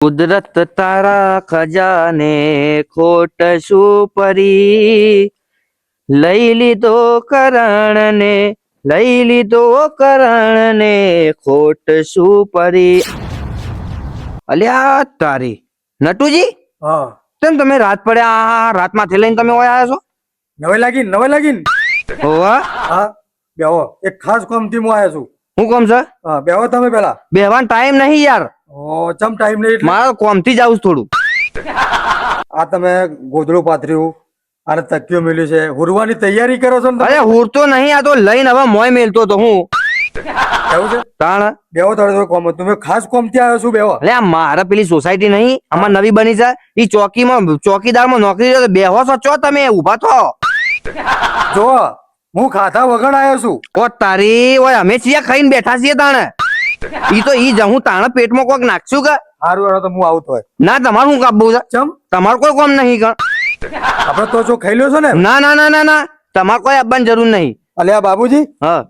કુદરત તારા ખજાને ખોટ શું પરી, લઈ લીધો કરણને, લઈ લીધો કરણને, ખોટ શું પરી. અલ્યા તારી નટુજી, હા કેમ તમે રાત પડ્યા રાતમાંથી લઈને તમે ઓય આવ્યા છો? નવે લાગીન હોવા હા બેહો, એક ખાસ કામથી હું આવ્યો છું. હું કોમ છે? હા બેહો તમે પેલા. બેહવાનો ટાઈમ નહીં યાર, ઓ ચમ ટાઈમ નહીં એટલે મારે કોમથી જ આવું થોડું. આ તમે ગોદડું પાથર્યું અને તકિયો મેલ્યું છે, હુરવાની તૈયારી કરો છો ને તમે? અરે હુરતો નહીં, આ તો લઈને હવે મોય મેલતો તો હું. એવું છે? તાણ બેહો થોડો કોમ, તમે ખાસ કોમથી આવ્યો છું, બેહો. અરે આ મારે પેલી સોસાયટી નહીં આમાં નવી બની છે, ઈ ચોકીમાં ચોકીદારમાં નોકરી છે, બેહો છો ચો તમે ઉભા થો. જો હું ખાધા વગર આવ્યો છું. ઓ તારી ઓય અમે છીએ ખાઈને બેઠા છીએ તાણે. ઈ તો ઈ હું તાણે પેટમાં કોક નાખશું કે? સારું હેડો તો હું આવતો હોય. ના તમારું શું કાપવું છે? ચમ તમારું કોઈ કામ નહીં કણ. આપણે તો જો ખાઈ લ્યો છો ને. ના ના ના ના ના, તમારે કોઈ આપવાની જરૂર નહીં. અલ્યા બાબુજી, હા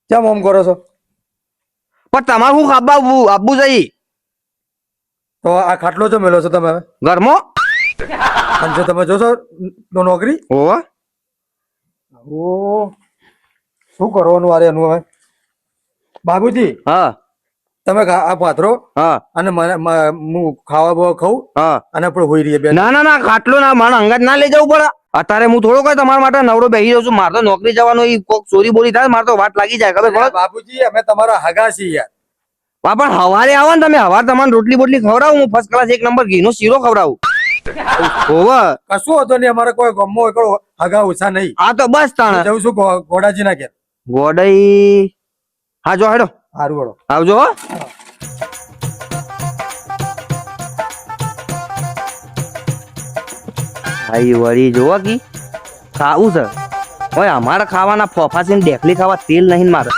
ચમ ઓમ કરો છો? પણ તમારે શું આપવું આપવું છે? તો આ ખાટલો જો મેલો છો તમે હવે ઘરમાં અને જો તમે જોશો નોકરી ઓ ઓ શું કરવાનું આરે એનું હવે? બાબુજી હા તમે આ પાથરો હા અને હું ખાવા બવા ખાઉં હા અને આપણે હોઈ રહીએ બે. ના ના ના, ખાટલો ના મારા અંગાત ના લઈ જવું પડે. અત્યારે હું થોડો કઈ તમારા માટે નવરો બેસી જાઉં છું. મારે તો નોકરી જવાનું, ઈ કોક ચોરી બોરી થાય મારે તો વાટ લાગી જાય ખબર પડે? બાબુજી અમે તમારા હગા છીએ યાર. હા પણ હવારે આવો ને તમે, હવારે તમારે રોટલી બોટલી ખવડાવું, હું ફર્સ્ટ ક્લાસ 1 નંબર ઘીનો શીરો ખવડાવું. ઓવા કશું હતો નહીં, અમારે કોઈ ગમો એકડો હગા ઓછા નહીં. આ તો બસ તાણે જઉં છું ગોડાજી ના ઘેર. ગોડઈ. હા જો હેડો, સારું હેડો. આવજો હો. ભાઈ વળી જોવા કી ખાવું છે. ઓય અમારે ખાવાના ફોફા છે ને ડેકલી ખાવા તેલ નહીં ને મારે.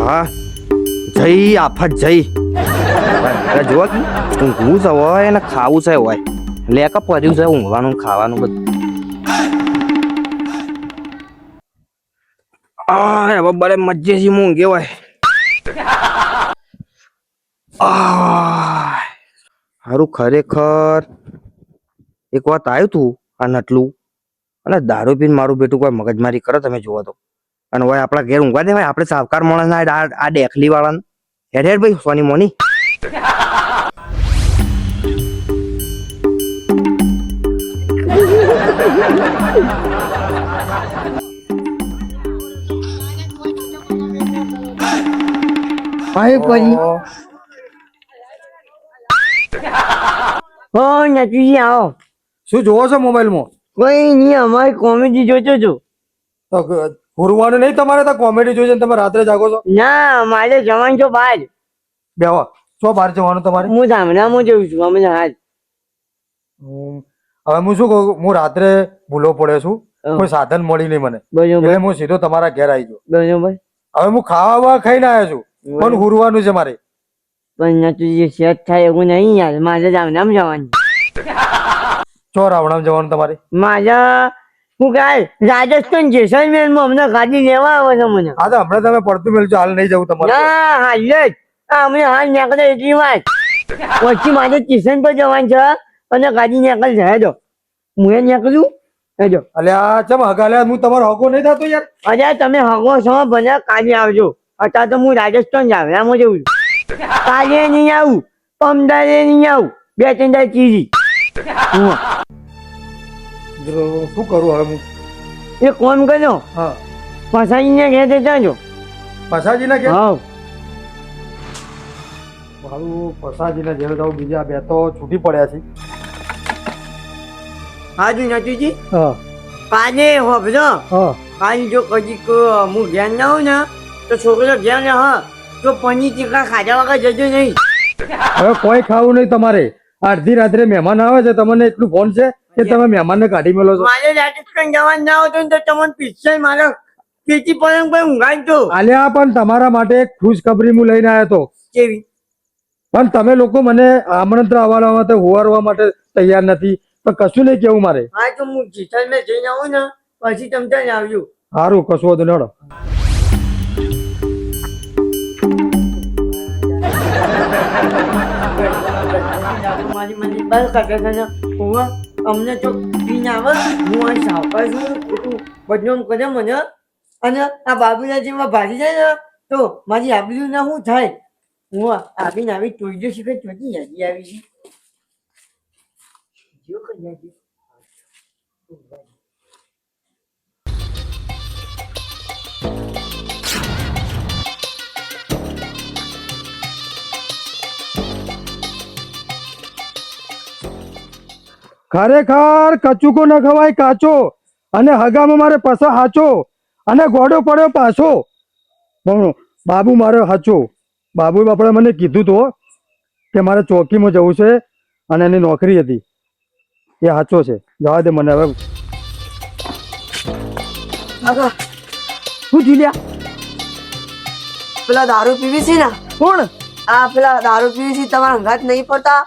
હા જઈ આફત જઈ. જોવા કી ઊંઘવું છે હોય ને ખાવું છે હોય, લેક પડ્યું છે ઊંઘવાનું ખાવાનું બધું. હવે બરે મજેથી ઊંઘે હોય. હારું ખરેખર એક વાત આવ્યું તું આ નટલું, અને દારૂ પીને મારું બેટું કોઈ મગજમારી કરે તમે જોવો તો. અને હોય આપણા ઘેર ઊંઘવા દે, આપણે સાવકાર માણસ ના આ ડેખલી વાળાને હેડ હેડ ભાઈ સોની મોની. નટુજી આવો. શું જોવો છો મોબાઈલમાં? કોઈ નહીં, અમારી કોમેડી જોતો છો. તો હુરવાનું નહીં તમારે તો કોમેડી જોઈ છે ને તમે રાત્રે જાગો છો? ના મારે જવાનું છો બહાર. બેહો છો બહાર જવાનું તમારે? હું ધામણામાં જઉં છું અમે હાલ. હવે હું શું કહું, હું રાત્રે ભૂલો પડ્યો છું, કોઈ સાધન મળી નહીં મને, બરોબર એટલે હું સીધો તમારા ઘેર આવી ગયો. બરોબર. હવે હું ખાવા ખાઈને આવ્યો છું, પણ હુરવાનું છે મારે. પણ નટુજી સેટ થાય એવું નહીં યાર, મારે ધામણામાં જવાનું. ચો રાવણામ જવાનું તમારે? મારે હું કાલ રાજસ્થાન જેસલમેરમાં અમને ગાડી લેવા આવે છે મને. હા તો હમણાં તમે પડતું મેળજો, હાલ નહીં જવું તમારે. ના હાલ જ અમે હાલ નીકળે એટલી વાત. પછી મારે સ્ટેશન પર જવાનું છે અને ગાડી નીકળ જાય દો. હું એ નીકળું હેજો. અલ્યા ચમ હગાલ્યા, હું તમારો હગો નહીં થતો યાર. અરે તમે હગો છો ભલે કાલે આવજો. અત્યારે તો હું રાજસ્થાન જાવરામાં જઉં છું. કાલે નહીં આવું, પમદારે નહીં આવું, 2-3 દાડા ચીજી. શું કરું હવે હું? એ કોમ કર્યો હા પસાઈને ઘેર જજો. પસાજીના ઘેર? હા મારું પસાજીના ઘેર જાઉં, બીજા બે તો છૂટી પડ્યા છે. હાજુ નટુજી હા કાલે હોભજો. હા કાલે જો કદીક હું ઘેર ના હોઉં ને તો છોકરો ઘેર ને હા તો પનીર ટીકા ખાધા વગર જજો નહીં. હવે કોઈ ખાવું નહીં તમારે. અડધી રાત્રે મહેમાન આવે છે, તમને એટલું ફોન છે કે તમે મહેમાનને કાઢી મેલો છો? મારે રાજસ્થાન જવાનું ના હોતું ને તો તમને પિક્ચર મારા પેટી પલંગ પર ઊંઘાડતો. આલ્યા પણ તમારા માટે એક ખુશખબરી હું લઈને આવ્યો હતો, કેવી? પણ તમે લોકો મને આમંત્રણ આવવા માટે હોવારવા માટે તૈયાર નથી. પણ કશું નહીં કેવું મારે. હા તો હું જેસલમેર જઈને આવું ને પછી તમે ત્યાં આવજો. સારું કશું વધુ નડો. મારી મને બસ કાઢે છે ને ઓવા અમને તો પીને આવે હું આ સાવકાર છું એટલું બદનામ કરે મને અને આ બાબુના જેમાં ભાગી જાય ને તો મારી આબરૂ ના શું થાય હું આવીને આવી ટોઈજો શીખે ચોથી યાદી આવી છે જો કઈ યાદી ખરેખર કચુકો ન ખવાય કાચો અને હગામાં મારે પસા હાચો અને ગોડો પડ્યો પાછો પણ બાબુ મારો હાચો બાબુ બાપડે મને કીધું તો કે મારે ચોકીમાં જવું છે અને એની નોકરી હતી એ હાચો છે જવા દે મને હવે કાકા શું જીલ્યા પેલા દારૂ પીવી છે ને કોણ આ પેલા દારૂ પીવી છે તમારા અંગાત નહીં પડતા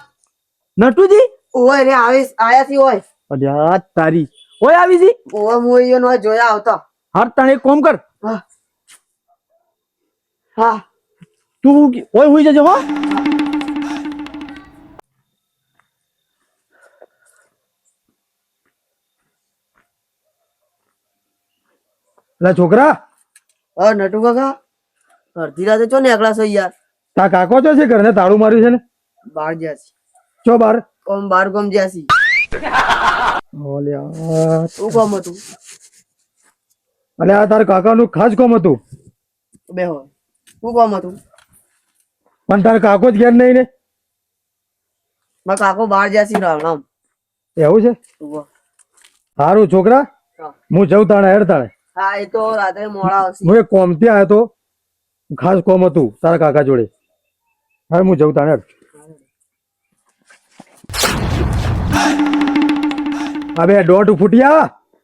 નટુજી ઓય રે આવીશ આયા થી ઓય અલ્યા તારી ઓય આવી જી ઓય મોઈયો નો જોયા આવતા હાર તાણે એક કોમ કર હા હા તું ઓય હોઈ જજો હો લા છોકરા નટુ કાકા અડધી રાતે ચો નીકળ્યા છો યાર તા કાકો છો છે ઘરને તાળું માર્યું છે ને બાર ગયા છે ચો બાર કોમ બાર કોમ ગયા છે ઓલ્યા શું કોમ હતું અલે આ તાર કાકાનું ખાસ કોમ હતું બેહો શું કોમ હતું પણ તાર કાકો જ ઘેર નહીં ને મારા કાકો બહાર ગયા છે રામ એવું છે સારું છોકરા હું જઉં તાણે હેડ તાણે હા એ તો રાત્રે મોડા આવશે હું એક કોમથી આવ્યો તો ખાસ કોમ હતું તારા કાકા જોડે હવે હું જઉં તાણે હેડ अबे डोट फुटिया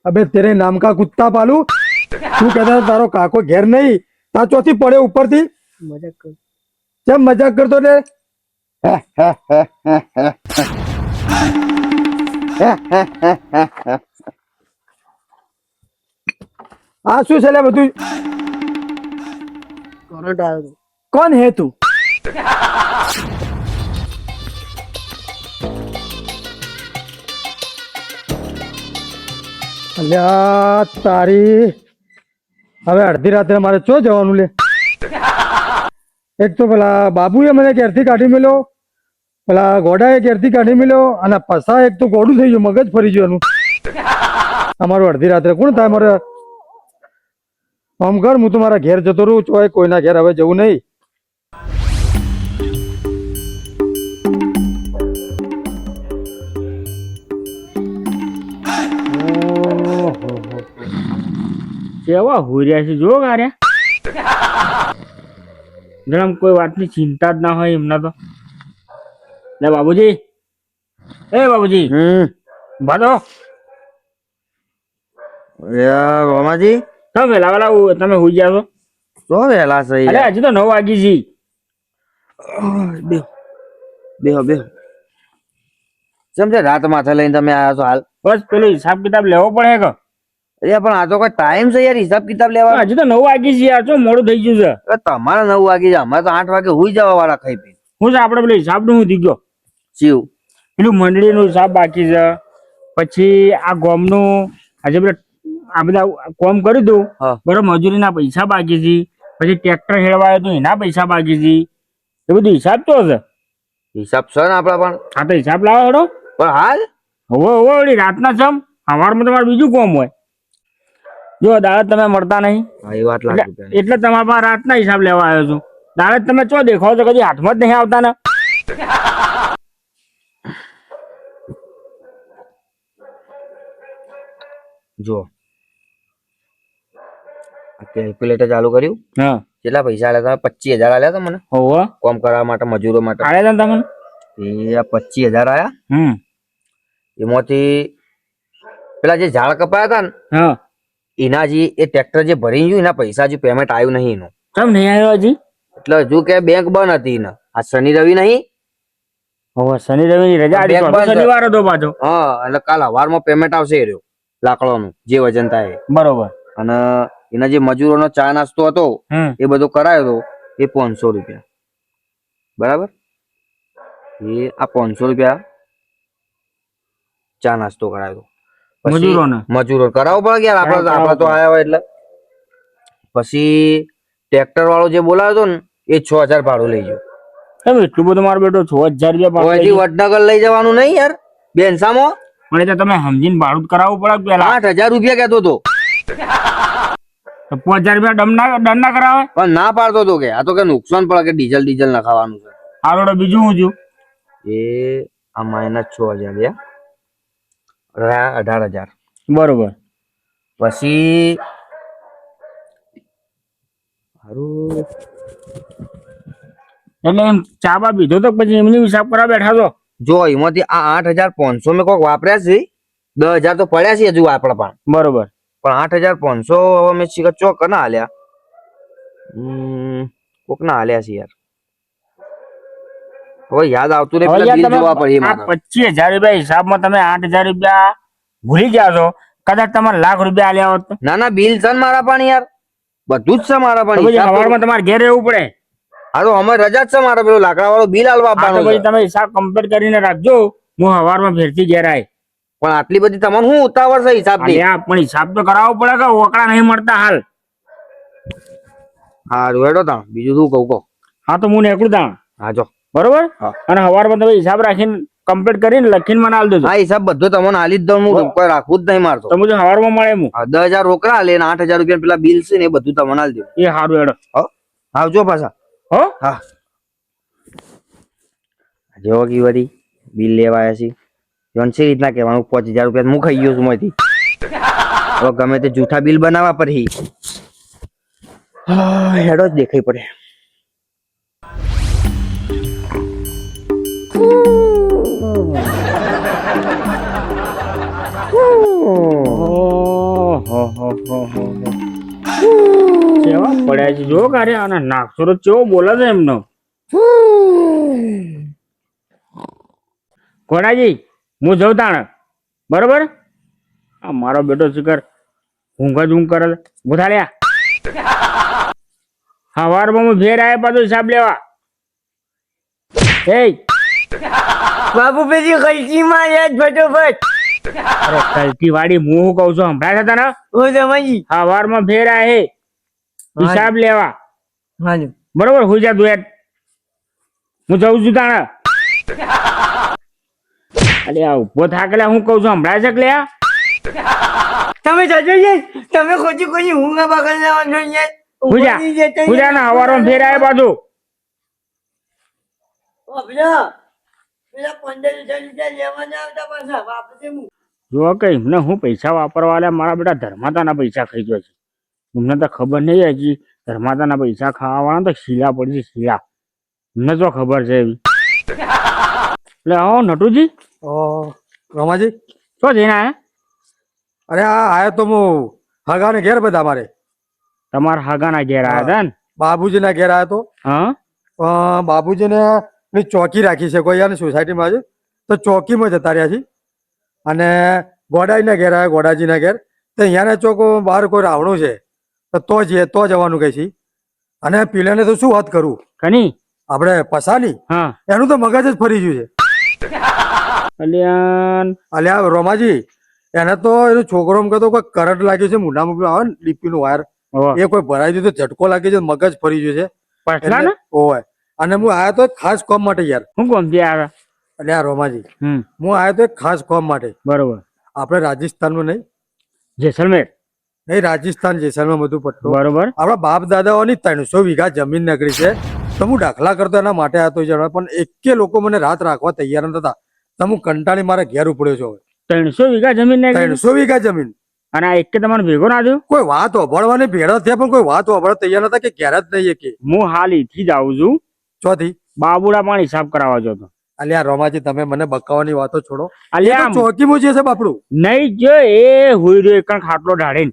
अबे तेरे नाम का कुत्ता पालू तू कहता था तारो काको घेर नहीं ता चौथी पड़े ऊपर थी મજાક કર जब मजाक करतो ने आ શું છે લે બધું કરંટ આવ્યો તો कौन है तू અલ્યા તારી હવે અડધી રાત્રે મારે ચો જવાનું લે એક તો પેલા બાબુએ મને ઘેરથી કાઢી મેલ્યો પેલા ગોડાએ ઘેરથી કાઢી મેલ્યો અને પસા એક તો ગોડું થઈ ગયું મગજ ફરી ગયું એનું અમારું અડધી રાત્રે કોણ થાય મારે આમ કર હું તો મારા ઘેર જતો રહું ચોય કોઈના ઘેર હવે જવું નહીં કેવા હોર્યા છે જો ગાર્યા જણામ કોઈ વાતની ચિંતા જ ના હોય એમના તો લે બાબુજી એ બાબુજી ભાદો રોમાજી તમે વેલા વેલા તમે હોઈ ગયા છો તો વહેલા છે અરે હજી તો 9 વાગી જી બેહો બેહો બેહો સમજે રાત માથે લઈને તમે આવ્યા છો હાલ બસ પેલો હિસાબ કિતાબ લેવો પડે કે અરે પણ આ તો કોઈ ટાઈમ છે યાર હિસાબ કિતાબ લેવા હજી તો 9 વાગી જી યાર શું મોડું થઈ ગયું છે તમારે 9 વાગે અમારે તો 8 વાગે હુઈ જવા વાળા ખાઈ પી હું છે આપડે પેલો હિસાબ નું હું થઈ ગયો શિવ પેલું મંડળી નો હિસાબ બાકી છે પછી આ ગોમ નું આજે આ બધા કોમ કરી દઉં હા. બરોબર મજૂરીના પૈસા બાકી છે પછી ટ્રેક્ટર હેળવાયો તો એના પૈસા બાકી છે એ બધું હિસાબ તો હશે હિસાબ છે ને આપડા પણ આ તો હિસાબ લાવો હેડો પણ હાલ હવે વળી રાતના જમ સવારમાં તમારે બીજું કોમ હોય જો દાડત તમે મળતા નહીં હા એ વાત લાગી પેલા. એટલે તમારા પાસે રાતના હિસાબ લેવા આવ્યો છું દાડત તમે ચો દેખાવ છો કદી હાથમાં જ નહીં આવતા ને જો કેલ્ક્યુલેટર ચાલુ કર્યું હા કેટલા પૈસા આલ્યા તમે 25,000 આલ્યા હતા મને હોવ કોમ કરવા માટે મજૂરો માટે આયા હતા ને એ આ 25,000 આયા તમને એમાંથી પેલા જે ઝાડ કપાયા હતા ને હા એના જે એ ટ્રેક્ટર જે ભરી ગયું એના પૈસા હજુ પેમેન્ટ આવ્યું નહીં એનું કેમ નહીં આવ્યો હજી એટલે હજુ કે બેંક બંધ હતી ને આ શનિ રવિ નહીં હોવ શનિ રવિની રજા બેંક આજે બંધ. શનિવાર હતો પાછો હા એટલે કાલ હવારમાં પેમેન્ટ આવશે એ રહ્યો લાકડાનું જે વજન થાય એ. બરોબર અને એના જે મજૂરોનો ચા નાસ્તો હતો એ બધો કરાયો હતો એ 500 રૂપિયા બરાબર એ આ 500 રૂપિયા ચા નાસ્તો કરાયો. પછી મજૂરોને? મજૂરો કરાવવો પડે કે યાર, કરાવવો આપડે તો પડે. આયા હોય એટલે. પછી ટ્રેક્ટર વાળો જે બોલાવ્યો હતો ને એ 6000 ભાડું લઈ ગયો. કેમ એટલું બધું મારો બેટો 6000 રૂપિયા ઓયથી પાછળ? વડનગર લઈ જવાનું નહીં યાર, બેનસામાં પણ એ તો તમે સમજીને ભાડું જ કરાવવું પડે કે પેલા. 8000 રૂપિયા કહેતો હતો, તો 5000 રૂપિયા દંડ ના કરાવે? પણ ના પાડતો હતો કે આ તો કે નુકસાન પડે કે ડીઝલ નખાવાનું છે. હાલો બીજું હું છું. એ આ -6000 ગયા, 18000. બરોબર. પછી હારું એટલે એમ ચા બા પીધો તો પછી એમની હિસાબ કરવા બેઠા છો? જો એમાંથી આ 8500 મેં કોક વાપર્યા છે, 10000 તો પડ્યા છે હજુ આપડા પણ. બરોબર. પણ 8500 હવે મેં શીખર ચોક ના હાલ્યા, કોક ના હાલ્યા છે યાર. હવે યાદ આવતું હવે નહીં, યાર બિલ તમે જોવા પડે આ મારે. 25000 રૂપિયા હિસાબમાં તમે 8000 રૂપિયા ભૂલી ગયા છો. કદાચ તમારે લાખ રૂપિયા આલ્યા હોત તો? ના ના, બિલ છે ને મારા પણ યાર, બધું જ છે મારા તો પણ. પછી હિસાબ તો- સવારમાં તમારે ઘેર રહેવું પડે. હા તો અમે રજા જ છે મારા, પેલું લાકડા વાળું બિલ હાલવા હા તો આપવાનું પછી છે. તમે હિસાબ કમ્પ્લીટ કરીને રાખજો. હું સવારમાં ફેરથી ઘેર આય. પણ આટલી બધી તમને શું ઉતાવળ છે હિસાબ ની? અલ્યા પણ હિસાબ તો કરાવવો પડે કે ઓકળા નહીં મળતા હાલ. હારું હેડો તા, બીજું શું કહું? હા તો હું નીકળું તાં. હા જો. બરોબર. હા. અને સવારમાં તમે હિસાબ રાખીને કમ્પ્લીટ કરીને લખીને મને આલ દેજો. હા હિસાબ બધો તમને હાલી જ દઉં, હું કોઈ રાખવું જ નહીં મારતો. તો મુજબ સવારમાં મળે હું. 10000 રોકડા લે ને 8000 રૂપિયા પેલા બિલ છે ને એ બધું તમને હાલ દઉં. એ સારું હેડો. આવજો પાછા. હો. હા જેવો કી વળી બિલ લેવા આવ્યા છે, જોનસી રીતના કહેવાનું 5000 રૂપિયા હું ખાઈ ગયો છું માંથી. હવે ગમે તે જૂઠા બિલ બનાવવા પડે. હેડો જ દેખાઈ પડે. કેવા પડ્યા છે જો કારે, અને નાક્ષરો કેવો બોલે છે એમનો. ઘોડાજી હું જઉં તાણ. બરોબર. આ મારો બેટો શિખર ઊંઘ જ ઊંઘ કરે છે. બુધાડ્યા સવારમાં હું ઘેર આવ્યા પાછો હિસાબ લેવા. એ બાપુ પેલી કલકી માં યાદ ફટોફટ. અરે કલકી વાડી હું શું કઉ છું સંભળાય છે તને? ઓ જમાજી. સવારમાં ફેર આય હિસાબ લેવા. હાલો. બરોબર. હુઈ જા તું યાર. હું જઉં છું તાણ. અરે આ ઉભો થાકેલા હું કઉ છું સંભળાય છે કે લ્યા? તમે જજો યાર, તમે ખોટી કોઈ ઊંઘ બગલ લેવાનો યાર. હુઈ જા ને સવારમાં ફેર આય પાછું. પેલા 15,000 રૂપિયા લેવાના આવતા પાછા વાપસે હું. જો કે એમને હું પૈસા વાપરવા આલ્યા, મારા બેટા ધર્માતાના પૈસા ખાઈ ગયો છે. એમને તો ખબર નહીં હજી ધર્માતાના પૈસા ખાવાના તો શીલા પડી છે, શીલા. એમને જો ખબર છે એવી. એટલે આવો નટુજી રમાજી, શું જઈને આયા? અરે આ આયો તો હું હગાને ઘેર બધા મારે તમારા હાગાના ઘેર આયા હતા ને? બાબુજીના ઘેર આવ્યો તો. હા. બાબુજીને ની ચોકી રાખી છે કોઈ યાર સોસાયટીમાં છે, તો ચોકીમાં જતા રહ્યા છે. અને ગોડાજીના ઘેર આવ્યા, ગોડાજીના ઘેર તો અહીંયાના ચોક બહાર કોઈ રાવણું છે, તો જવાનું કહે છે. અને પીલાને તો શું વાત કરું, કની? આપણે પસાની હા. એનું તો મગજ જ ફરી ગયું છે. અલ્યા રોમાજી, એને તો એનો છોકરો એમ કહેતો કોઈ કરંટ લાગ્યો છે મોઢામાં, પેલું આવે ને ડીપી નું વાયર, એ કોઈ ભરાઈ દીધું, ઝટકો લાગી છે, મગજ ફરી ગયું છે. પછલા ને? ઓય. અને હું આવ્યો તો ખાસ કામ માટે યાર. હું કોમથી આવ્યા? અલ્યા રોમાજી, હમ. હું આવ્યો તો એક ખાસ કામ માટે. બરોબર. આપણે રાજસ્થાનમાં નહીં, જેસલમેર. નહીં રાજસ્થાન જેસલમેર બધું પટ્ટો. બરોબર. આપણા બાપ દાદાઓની 300 વીઘા જમીન નગરી છે. તો હું દાખલા કરતો એના માટે આવ્યો જણા, પણ એકે લોકો મને રાત રાખવા તૈયાર નતા. તો હું કંટાળી મારા ઘેર ઉપડ્યો છું. 300 વીઘા જમીન ને 300 વીઘા જમીન. અને આ એક તમારે ભેગો ના થયો? કોઈ વાત ઓભળવાની ભેળા થયા, પણ કોઈ વાત ઓભળવા તૈયાર નતા કે ઘેર જ નહીં કે. હું હાલ ઈથી જ આવું છું. ચોથી બાબુડા પણ હિસાબ કરાવવા જતો. અલ્યા રોમાજી, તમે મને બકાવાની વાતો છોડો. અલ્યા ચોકીમાં જે છે બાપડું. નહીં જો એ હુઈ રહ્યો એક ખાટલો ઢાળીને.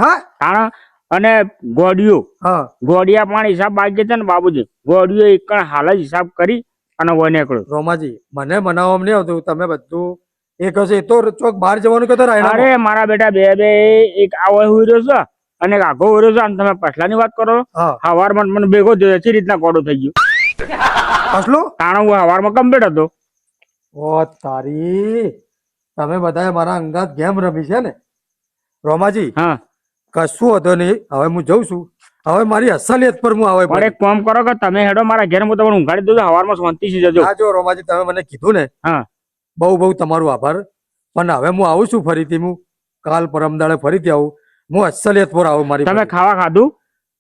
હા તાણા અને ગોડિયો, હા ગોડિયા પણ હિસાબ બાકી છે ને બાબુજી. ગોડિયો એક હાલ જ હિસાબ કરી અને વહી નીકળ્યો. રોમાજી, મને મનાવવામાં નહીં આવતું, તમે બધું એક હશે એ તો ચોક બહાર જવાનું કહેતો રાયણા. અરે મારા બેટા બે એક આવો હુઈ રહ્યો છે અને એક આઘો હુઈ રહ્યો છે, અને તમે પછલાની વાત કરો. હા સવારમાં મને ભેગો થયો છે રીતના કોડો થઈ ગયો. અસલો તાણો હું સવારમાં કમ્પ્લીટ હતો. ઓ તારી તમે બધાએ મારા અંગાત ગેમ રમી છે ને રોમાજી હા કશું હતો નહીં હવે હું જઉં છું હવે મારી અસલિયત પર હું આવે પણ એક કામ કરો કે તમે હેડો મારા ઘેર હું તમને ઊંઘાડી દઉં છું, સવારમાં શાંતિથી જજો. હા જો રોમાજી તમે મને કીધું ને હા બહુ બહુ તમારું આભાર પણ હવે હું આવું છું ફરીથી હું કાલ પરમ દાડે ફરીથી આવું હું અસલિયત પર આવું મારી તમે ફરી. ખાવા ખાધું?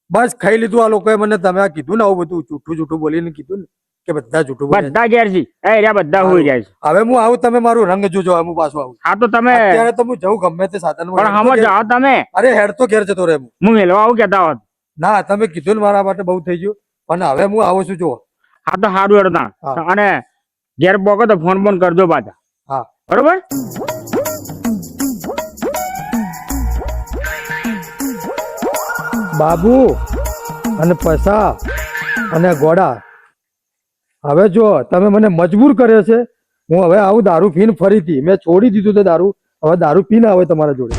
બસ ખાઈ લીધું. આ લોકોએ મને તમે આ કીધું ને આવું બધું જૂઠું જૂઠું બોલીને કીધું ને કે બધા જૂઠું બોલે બધા ઘેર છે એ રહ્યા બધા હોઈ જાય છે. હવે હું આવું તમે મારું રંગ જોજો હવે હું પાછું આવું હા તો તમે અત્યારે તો હું જઉં ગમે તે સાધન પણ હમો જાઓ તમે. અરે હેડ તો ઘેર જતો રહે હું. હું મેળવા આવું કેતા હોત. ના તમે કીધું ને મારા માટે બહુ થઈ ગયું પણ હવે હું આવું છું જો. હા તો સારું હેડો તાણ. હા. અને ઘેર પોકો તો ફોન બોન કરજો પાછા. હા બરોબર. બાબુ અને પૈસા અને ગોડા હવે જો તમે મને મજબૂર કર્યો છે હું હવે આવું દારૂ પીને ફરીથી મેં છોડી દીધું તે દારૂ હવે દારૂ પીને આવે તમારા જોડે